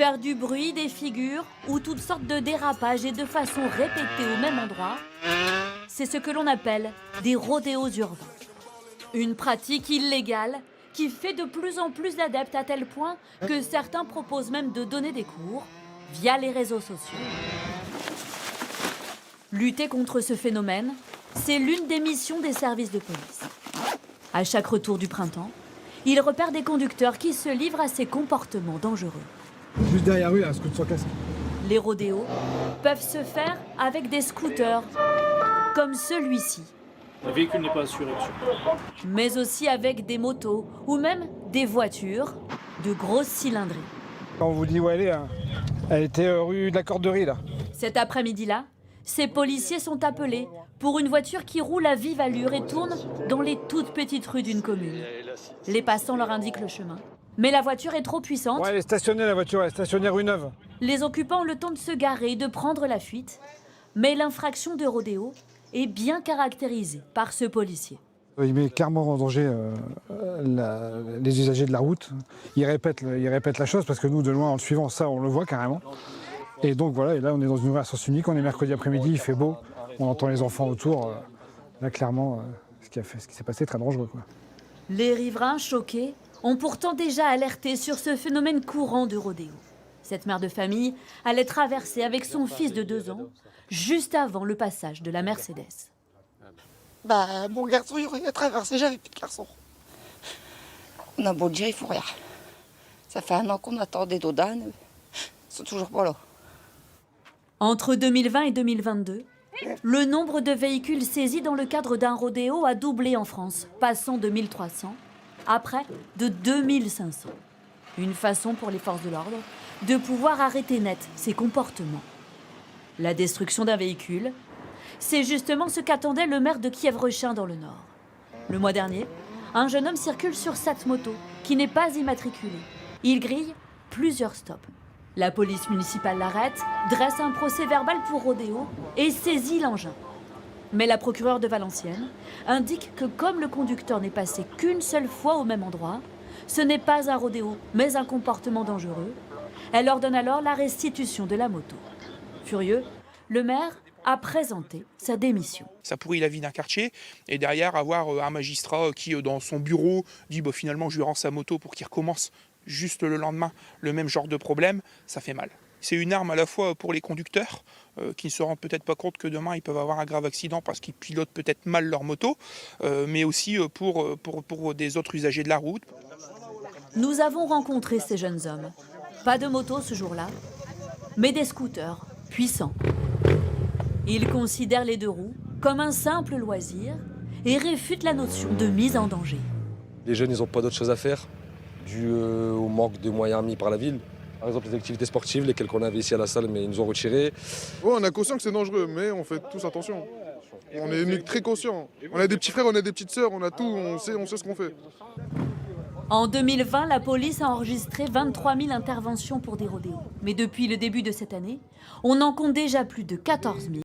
Faire du bruit, des figures ou toutes sortes de dérapages et de façon répétée au même endroit, c'est ce que l'on appelle des rodéos urbains. Une pratique illégale qui fait de plus en plus d'adeptes à tel point que certains proposent même de donner des cours via les réseaux sociaux. Lutter contre ce phénomène, c'est l'une des missions des services de police. À chaque retour du printemps, ils repèrent des conducteurs qui se livrent à ces comportements dangereux. Juste derrière lui, un scooter sans casque. Les rodéos peuvent se faire avec des scooters, comme celui-ci, Le véhicule n'est pas assuré, monsieur. mais aussi avec des motos ou même des voitures de grosse cylindrée. Quand on vous dit où elle est, hein, elle était rue de la Corderie, là. Cet après-midi-là, ces policiers sont appelés pour une voiture qui roule à vive allure et tourne dans les toutes petites rues d'une commune. Les passants leur indiquent le chemin. Mais la voiture est trop puissante. Ouais, elle est stationnée, la voiture, elle est stationnée rue Neuve. Les occupants ont le temps de se garer et de prendre la fuite. Mais l'infraction de rodéo est bien caractérisée par ce policier. Il met clairement en danger les usagers de la route. Il répète la chose parce que nous, de loin, en le suivant, ça, on le voit carrément. Et donc voilà, et là, on est dans une rue à sens unique, on est mercredi après-midi, il fait beau, on entend les enfants autour. Là, clairement, ce qui s'est passé est très dangereux, quoi. Les riverains, choqués, ont pourtant déjà alerté sur ce phénomène courant de rodéo. Cette mère de famille allait traverser avec son fils de 2 ans, juste avant le passage de la Mercedes. Mon garçon, il aurait traversé, j'avais plus de garçon. On a beau dire, il faut rien. Ça fait 1 an qu'on attend des dodanes, ils sont toujours pas là. Entre 2020 et 2022, le nombre de véhicules saisis dans le cadre d'un rodéo a doublé en France, passant de 1300 à près de 2500. Une façon pour les forces de l'ordre de pouvoir arrêter net ces comportements. La destruction d'un véhicule, c'est justement ce qu'attendait le maire de Kiev-Rechin dans le Nord. Le mois dernier, un jeune homme circule sur cette moto qui n'est pas immatriculée. Il grille plusieurs stops. La police municipale l'arrête, dresse un procès-verbal pour rodéo et saisit l'engin. Mais la procureure de Valenciennes indique que comme le conducteur n'est passé qu'une seule fois au même endroit, ce n'est pas un rodéo, mais un comportement dangereux. Elle ordonne alors la restitution de la moto. Furieux, le maire a présenté sa démission. Ça pourrit la vie d'un quartier et derrière avoir un magistrat qui dans son bureau dit finalement je lui rends sa moto pour qu'il recommence juste le lendemain le même genre de problème, ça fait mal. C'est une arme à la fois pour les conducteurs qui ne se rendent peut-être pas compte que demain ils peuvent avoir un grave accident parce qu'ils pilotent peut-être mal leur moto, mais aussi pour des autres usagers de la route. Nous avons rencontré ces jeunes hommes. Pas de moto ce jour-là, mais des scooters puissants. Ils considèrent les 2 roues comme un simple loisir et réfutent la notion de mise en danger. Les jeunes, ils n'ont pas d'autre chose à faire, dû au manque de moyens mis par la ville. Par exemple, les activités sportives, lesquelles qu'on avait ici à la salle, mais ils nous ont retirées. Ouais, on est conscient que c'est dangereux, mais on fait tous attention. On est très conscients. On a des petits frères, on a des petites sœurs, on a tout, on sait ce qu'on fait. En 2020, la police a enregistré 23 000 interventions pour des rodéos. Mais depuis le début de cette année, on en compte déjà plus de 14 000.